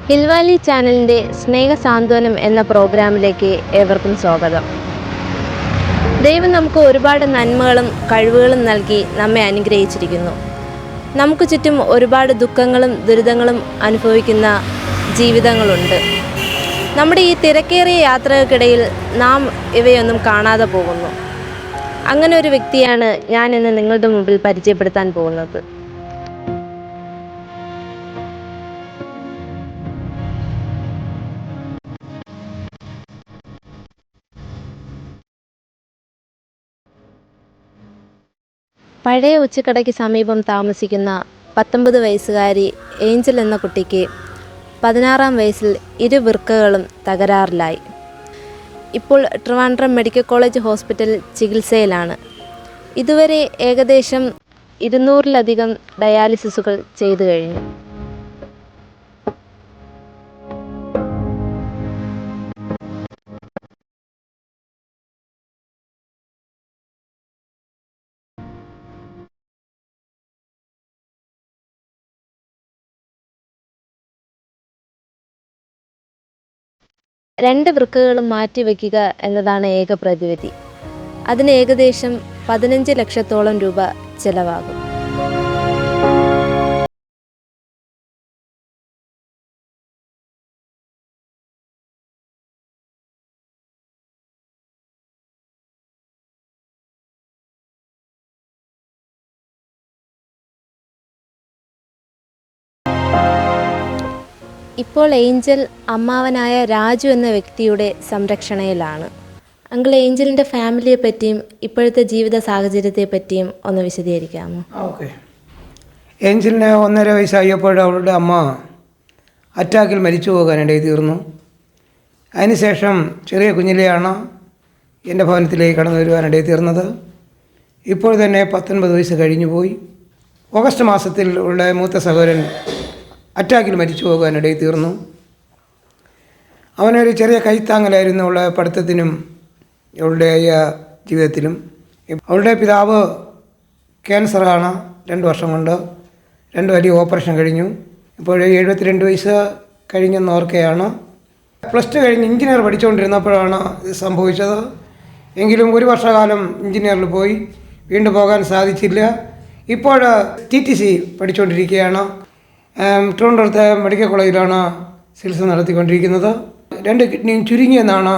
Hill Valley ചാനലിൻ്റെ സ്നേഹ സാന്ത്വനം എന്ന പ്രോഗ്രാമിലേക്ക് ഏവർക്കും സ്വാഗതം. ദൈവം നമുക്ക് ഒരുപാട് നന്മകളും കഴിവുകളും നൽകി നമ്മെ അനുഗ്രഹിച്ചിരിക്കുന്നു. നമുക്ക് ചുറ്റും ഒരുപാട് ദുഃഖങ്ങളും ദുരിതങ്ങളും അനുഭവിക്കുന്ന ജീവിതങ്ങളുണ്ട്. നമ്മുടെ ഈ തിരക്കേറിയ യാത്രകൾക്കിടയിൽ നാം ഇവയൊന്നും കാണാതെ പോകുന്നു. അങ്ങനെ ഒരു വ്യക്തിയാണ് ഞാൻ ഇന്ന് നിങ്ങളുടെ മുമ്പിൽ പരിചയപ്പെടുത്താൻ പോകുന്നത്. പഴയ ഉച്ചക്കടയ്ക്ക് സമീപം താമസിക്കുന്ന 19 വയസ്സുകാരി ഏഞ്ചൽ എന്ന കുട്ടിക്ക് 16-ാം വയസ്സിൽ ഇരുവൃക്കകളും തകരാറിലായി. ഇപ്പോൾ ട്രിവാൻഡ്രം മെഡിക്കൽ കോളേജ് ഹോസ്പിറ്റലിൽ ചികിത്സയിലാണ്. ഇതുവരെ ഏകദേശം 200-ലധികം ഡയാലിസിസുകൾ ചെയ്തു കഴിഞ്ഞു. രണ്ട് വൃക്കകളും മാറ്റിവെക്കുക എന്നതാണ് ഏക പ്രതിവിധി. അതിന് ഏകദേശം 15 ലക്ഷത്തോളം രൂപ ചെലവാകും. ഇപ്പോൾ ഏഞ്ചൽ അമ്മാവനായ രാജു എന്ന വ്യക്തിയുടെ സംരക്ഷണയിലാണ്. അങ്കിൾ, ഏഞ്ചലിൻ്റെ ഫാമിലിയെ പറ്റിയും ഇപ്പോഴത്തെ ജീവിത സാഹചര്യത്തെ പറ്റിയും ഒന്ന് വിശദീകരിക്കാമോ? ഓക്കെ. ഏഞ്ചലിന് 1.5 വയസ്സായപ്പോൾ അവളുടെ അമ്മ അറ്റാക്കിൽ മരിച്ചു പോകാനിടയിൽ തീർന്നു. അതിനുശേഷം ചെറിയ കുഞ്ഞിലെയാണ് എൻ്റെ ഭവനത്തിലേക്ക് കടന്നു വരുവാനിടയിൽ തീർന്നത്. ഇപ്പോൾ തന്നെ 19 വയസ്സ് കഴിഞ്ഞു പോയി. ഓഗസ്റ്റ് മാസത്തിൽ ഉള്ള മൂത്ത സഹോദരൻ അറ്റാക്കിൽ മരിച്ചു പോകാനിടയിൽ തീർന്നു. അവനൊരു ചെറിയ കൈത്താങ്ങലായിരുന്നു അവളുടെ പഠിത്തത്തിനും അവളുടെ ജീവിതത്തിലും. അവളുടെ പിതാവ് ക്യാൻസറാണ്. 2 വർഷം കൊണ്ട് 2 വലിയ ഓപ്പറേഷൻ കഴിഞ്ഞു. ഇപ്പോൾ 72 വയസ്സ് കഴിഞ്ഞെന്ന് ഓർക്കുകയാണ്. +2 കഴിഞ്ഞ് എഞ്ചിനീയർ പഠിച്ചുകൊണ്ടിരുന്നപ്പോഴാണ് ഇത് സംഭവിച്ചത്. എങ്കിലും 1 വർഷകാലം എഞ്ചിനീയറിൽ പോയി, വീണ്ടും പോകാൻ സാധിച്ചില്ല. ഇപ്പോൾ TTC പഠിച്ചുകൊണ്ടിരിക്കുകയാണ്. ട്രിവാൻഡ്രത്തെ മെഡിക്കൽ കോളേജിലാണ് ചികിത്സ നടത്തിക്കൊണ്ടിരിക്കുന്നത്. 2 കിഡ്നിയും ചുരുങ്ങിയെന്നാണ്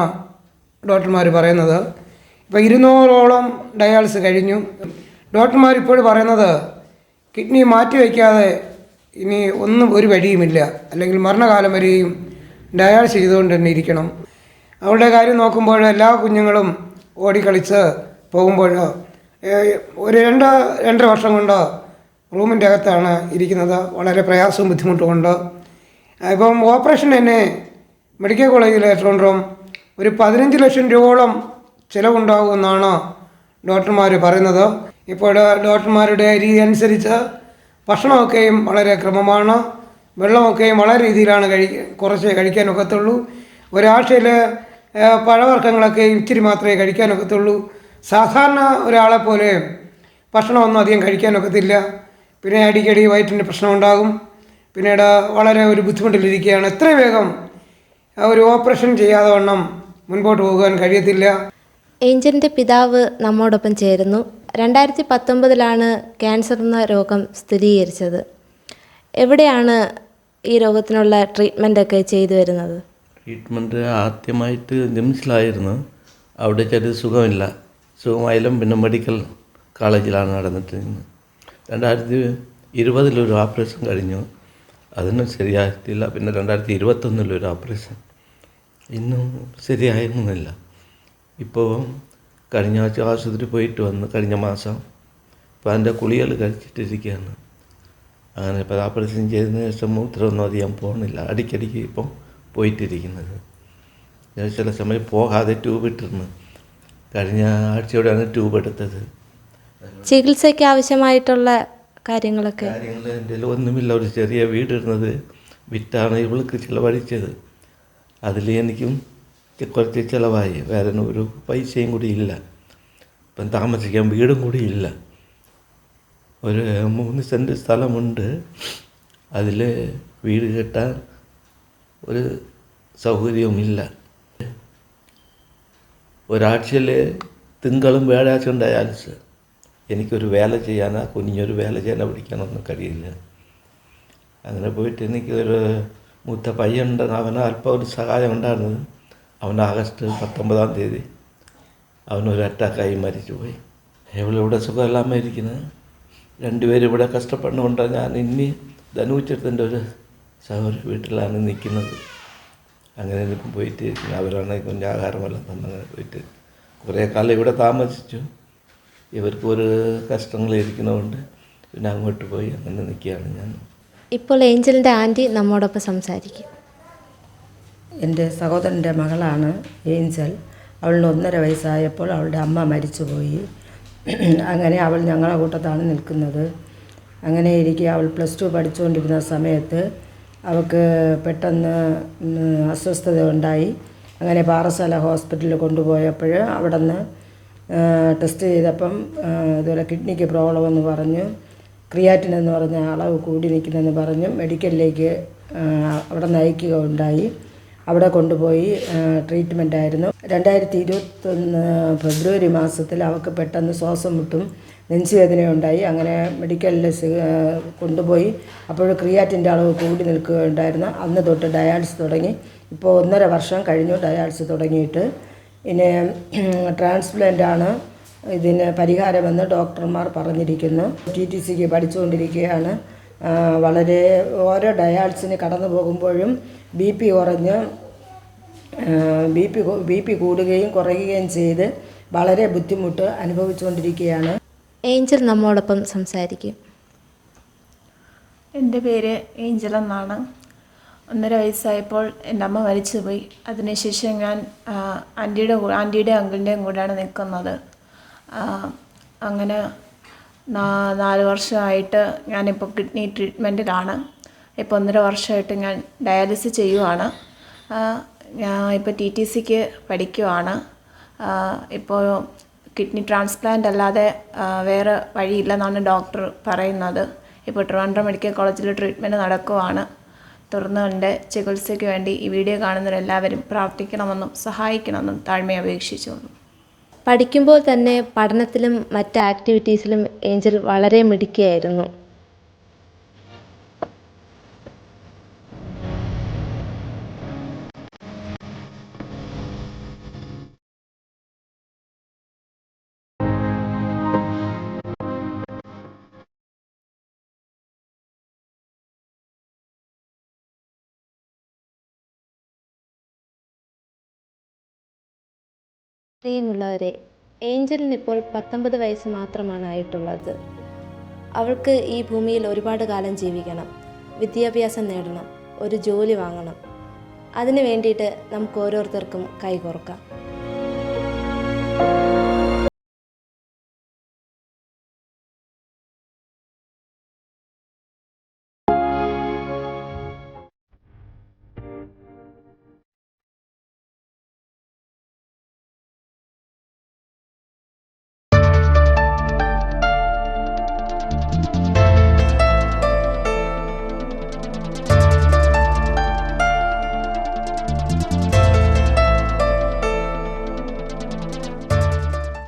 ഡോക്ടർമാർ പറയുന്നത്. ഇപ്പോൾ 200ഓളം ഡയാലിസിസ് കഴിഞ്ഞു. ഡോക്ടർമാർ ഇപ്പോൾ പറയുന്നത് കിഡ്നി മാറ്റിവെക്കാതെ ഇനി ഒരു വഴിയുമില്ല, അല്ലെങ്കിൽ മരണകാലം വരെയും ഡയാലിസിസ് ചെയ്തുകൊണ്ട് തന്നെ ഇരിക്കണം. അവരുടെ കാര്യം നോക്കുമ്പോൾ എല്ലാ കുഞ്ഞുങ്ങളും ഓടിക്കളിച്ച് പോകുമ്പോൾ ഒരു 2-2.5 വർഷം കൊണ്ട് റൂമിൻ്റെ അകത്താണ് ഇരിക്കുന്നത്. വളരെ പ്രയാസവും ബുദ്ധിമുട്ടുമുണ്ട്. ഇപ്പം ഓപ്പറേഷൻ തന്നെ മെഡിക്കൽ കോളേജിലെ ട്രിവാൻഡ്രം ഒരു 15 ലക്ഷം രൂപയോളം ചിലവുണ്ടാകുമെന്നാണ് ഡോക്ടർമാർ പറയുന്നത്. ഇപ്പോൾ ഡോക്ടർമാരുടെ രീതി അനുസരിച്ച് ഭക്ഷണമൊക്കെയും വളരെ ക്രമമാണ്. വെള്ളമൊക്കെയും വളരെ രീതിയിലാണ് കുറച്ചേ കഴിക്കാനൊക്കത്തുള്ളൂ. ഒരാഴ്ചയിൽ പഴവർഗ്ഗങ്ങളൊക്കെയും ഇച്ചിരി മാത്രമേ കഴിക്കാനൊക്കത്തുള്ളൂ. സാധാരണ ഒരാളെപ്പോലെ ഭക്ഷണമൊന്നും അധികം കഴിക്കാനൊക്കത്തില്ല. പിന്നെ അടിക്കടി വയറ്റിൻ്റെ പ്രശ്നമുണ്ടാകും. പിന്നീട് വളരെ ഒരു ബുദ്ധിമുട്ടിലിരിക്കുകയാണ്. എത്രയും വേഗം ഒരു ഓപ്പറേഷൻ ചെയ്യാതെ വണ്ണം മുൻപോട്ട് പോകാൻ കഴിയത്തില്ല. ഏഞ്ചലിൻ്റെ പിതാവ് നമ്മോടൊപ്പം ചേരുന്നു. 2019 ക്യാൻസർ എന്ന രോഗം സ്ഥിരീകരിച്ചത്. എവിടെയാണ് ഈ രോഗത്തിനുള്ള ട്രീറ്റ്മെൻറ്റൊക്കെ ചെയ്തു വരുന്നത്? ട്രീറ്റ്മെൻറ്റ് ആദ്യമായിട്ട് ജിംസിലായിരുന്നു. അവിടെ ചെറിയ സുഖമായാലും പിന്നെ മെഡിക്കൽ കോളേജിലാണ് നടന്നിട്ടിരുന്നത്. 2020 ഓപ്പറേഷൻ കഴിഞ്ഞു, അതിനും ശരിയായിട്ടില്ല. പിന്നെ 2021 ഓപ്പറേഷൻ, ഇന്നും ശരിയായിരുന്നില്ല. ഇപ്പോൾ കഴിഞ്ഞ ആഴ്ച ആശുപത്രി പോയിട്ട് വന്ന് കഴിഞ്ഞ മാസം. ഇപ്പോൾ അതിൻ്റെ ഗുളികകൾ കഴിച്ചിട്ടിരിക്കുകയാണ്. അങ്ങനെ ഇപ്പോൾ ഓപ്പറേഷൻ ചെയ്തതിന് ശേഷം മൂത്രമൊന്നും അധികം പോകുന്നില്ല. അടിക്കടിക്ക് ഇപ്പം പോയിട്ടിരിക്കുന്നത്. ചില സമയം പോകാതെ ട്യൂബ് ഇട്ടിരുന്നു. കഴിഞ്ഞ ആഴ്ചയോടെയാണ് ട്യൂബ് എടുത്തത്. ചികിത്സയ്ക്ക് ആവശ്യമായിട്ടുള്ള കാര്യങ്ങൾ എൻ്റെ ഒന്നുമില്ല. ഒരു ചെറിയ വീടിരുന്നത് വിറ്റാണ് ഇവൾക്ക് ചിലവഴിച്ചത്. അതിൽ എനിക്കും കുറച്ച് ചിലവായി. വേറെ ഒരു പൈസയും കൂടി ഇല്ല. ഇപ്പം താമസിക്കാൻ വീടും കൂടി ഇല്ല. ഒരു 3 സെൻറ്റ് സ്ഥലമുണ്ട്. അതിൽ വീട് കെട്ടാൻ ഒരു സൗകര്യവുമില്ല. ഒരാഴ്ചയിൽ തിങ്കളും വ്യാഴാഴ്ച ഡയാലിസിസ്. എനിക്കൊരു വേല ചെയ്യാനോ കുഞ്ഞൊരു വേല ചെയ്യാനോ പിടിക്കാനൊന്നും കഴിയില്ല. അങ്ങനെ പോയിട്ട് എനിക്കൊരു മൂത്ത പയ്യനുണ്ട്, അവന് അല്പം ഒരു സഹായം ഉണ്ടായിരുന്നത്. അവൻ ആഗസ്റ്റ് 19 അവനൊരു അറ്റാക്കായി മരിച്ചുപോയി. ഇവളിവിടെ സുഖമെല്ലാം ഇരിക്കുന്നത്. രണ്ടുപേരും ഇവിടെ കഷ്ടപ്പെടുന്നുണ്ട്. ഞാൻ ഇനി ധനൂച്ചത്തിൻ്റെ ഒരു സഹോദരി വീട്ടിലാണ് നിൽക്കുന്നത്. അങ്ങനെ ഇപ്പം പോയിട്ട് അവരാണെങ്കിൽ കുഞ്ഞ് ആഹാരമെല്ലാം തന്നങ്ങനെ പോയിട്ട് കുറേ കാലം ഇവിടെ താമസിച്ചു. ഇവർക്കൊരു കഷ്ടങ്ങളിരിക്കുന്നതുകൊണ്ട് പിന്നെ അങ്ങോട്ട് പോയി അങ്ങനെ നിൽക്കുകയാണ് ഞാൻ. ഇപ്പോൾ ഏഞ്ചലിൻ്റെ ആൻറ്റി നമ്മോടൊപ്പം സംസാരിക്കും. എൻ്റെ സഹോദരൻ്റെ മകളാണ് ഏഞ്ചൽ. അവളിന് 1.5 വയസ്സായപ്പോൾ അവളുടെ അമ്മ മരിച്ചുപോയി. അങ്ങനെ അവൾ ഞങ്ങളുടെ കൂട്ടത്താണ് നിൽക്കുന്നത്. അങ്ങനെ ഇരിക്കെ അവൾ +2 പഠിച്ചുകൊണ്ടിരുന്ന സമയത്ത് അവൾക്ക് പെട്ടെന്ന് അസ്വസ്ഥത ഉണ്ടായി. അങ്ങനെ പാറശാല ഹോസ്പിറ്റലിൽ കൊണ്ടുപോയപ്പോൾ അവിടെ നിന്ന് ടെസ്റ്റ് ചെയ്തപ്പം ഇതുപോലെ കിഡ്നിക്ക് പ്രോബ്ലം എന്ന് പറഞ്ഞു, ക്രിയാറ്റിൻ എന്ന് പറഞ്ഞ അളവ് കൂടി നിൽക്കുന്നതെന്ന് പറഞ്ഞു മെഡിക്കലിലേക്ക് അവിടെ നിന്ന് അയക്കുക ഉണ്ടായി. അവിടെ കൊണ്ടുപോയി ട്രീറ്റ്മെൻ്റ് ആയിരുന്നു. 2021 ഫെബ്രുവരി മാസത്തിൽ അവൾക്ക് പെട്ടെന്ന് ശ്വാസം മുട്ടും നെഞ്ചുവേദനയുണ്ടായി. അങ്ങനെ മെഡിക്കലിൽ കൊണ്ടുപോയി. അപ്പോൾ ക്രിയാറ്റിൻ്റെ അളവ് കൂടി നിൽക്കുകയുണ്ടായിരുന്നു. അന്ന് തൊട്ട് ഡയാലിസിസ് തുടങ്ങി. ഇപ്പോൾ 1.5 വർഷം കഴിഞ്ഞു ഡയാലിസിസ് തുടങ്ങിയിട്ട്. ഇനി ട്രാൻസ്പ്ലാന്റ് ആണ് ഇതിന് പരിഹാരമെന്ന് ഡോക്ടർമാർ പറഞ്ഞിരിക്കുന്നു. TTCക്ക് പഠിച്ചുകൊണ്ടിരിക്കുകയാണ്. വളരെ ഓരോ ഡയാലിസിന് കടന്നു പോകുമ്പോഴും BP കുറഞ്ഞ് BP കൂടുകയും കുറയുകയും ചെയ്ത് വളരെ ബുദ്ധിമുട്ട് അനുഭവിച്ചുകൊണ്ടിരിക്കുകയാണ്. ഏഞ്ചൽ നമ്മോടൊപ്പം സംസാരിക്കും. എൻ്റെ പേര് ഏഞ്ചൽ എന്നാണ്. 1.5 വയസ്സായപ്പോൾ എൻ്റെ അമ്മ മരിച്ചുപോയി. അതിനുശേഷം ഞാൻ ആൻറ്റിയുടെ അങ്കിളിൻ്റെയും കൂടെയാണ് നിൽക്കുന്നത്. അങ്ങനെ 4 വർഷമായിട്ട് ഞാനിപ്പോൾ കിഡ്നി ട്രീറ്റ്മെൻറ്റിലാണ്. ഇപ്പോൾ 1.5 വർഷമായിട്ട് ഞാൻ ഡയാലിസിസ് ചെയ്യുവാണ്. ഞാൻ ഇപ്പോൾ TTCക്ക് പഠിക്കുവാണ്. ഇപ്പോൾ കിഡ്നി ട്രാൻസ്പ്ലാന്റ് അല്ലാതെ വേറെ വഴിയില്ലെന്നാണ് ഡോക്ടർ പറയുന്നത്. ഇപ്പോൾ ട്രിവാൻഡ്രം മെഡിക്കൽ കോളേജിൽ ട്രീറ്റ്മെൻറ്റ് നടക്കുവാണ്. തുടർന്ന് എൻ്റെ ചികിത്സയ്ക്ക് വേണ്ടി ഈ വീഡിയോ കാണുന്നവരെല്ലാവരും പ്രാർത്ഥിക്കണമെന്നും സഹായിക്കണമെന്നും താഴ്മയെ അപേക്ഷിച്ചുകൊള്ളു. പഠിക്കുമ്പോൾ തന്നെ പഠനത്തിലും മറ്റ് ആക്ടിവിറ്റീസിലും ഏഞ്ചൽ വളരെ മിടുക്കിയായിരുന്നു. പ്രിയമുള്ളവരെ, ഏഞ്ചലിന് ഇപ്പോൾ 19 വയസ്സ് മാത്രമാണ് ആയിട്ടുള്ളത്. അവൾക്ക് ഈ ഭൂമിയിൽ ഒരുപാട് കാലം ജീവിക്കണം, വിദ്യാഭ്യാസം നേടണം, ഒരു ജോലി വാങ്ങണം. അതിനു വേണ്ടിയിട്ട് നമുക്ക് ഓരോരുത്തർക്കും കൈകോർക്കാം.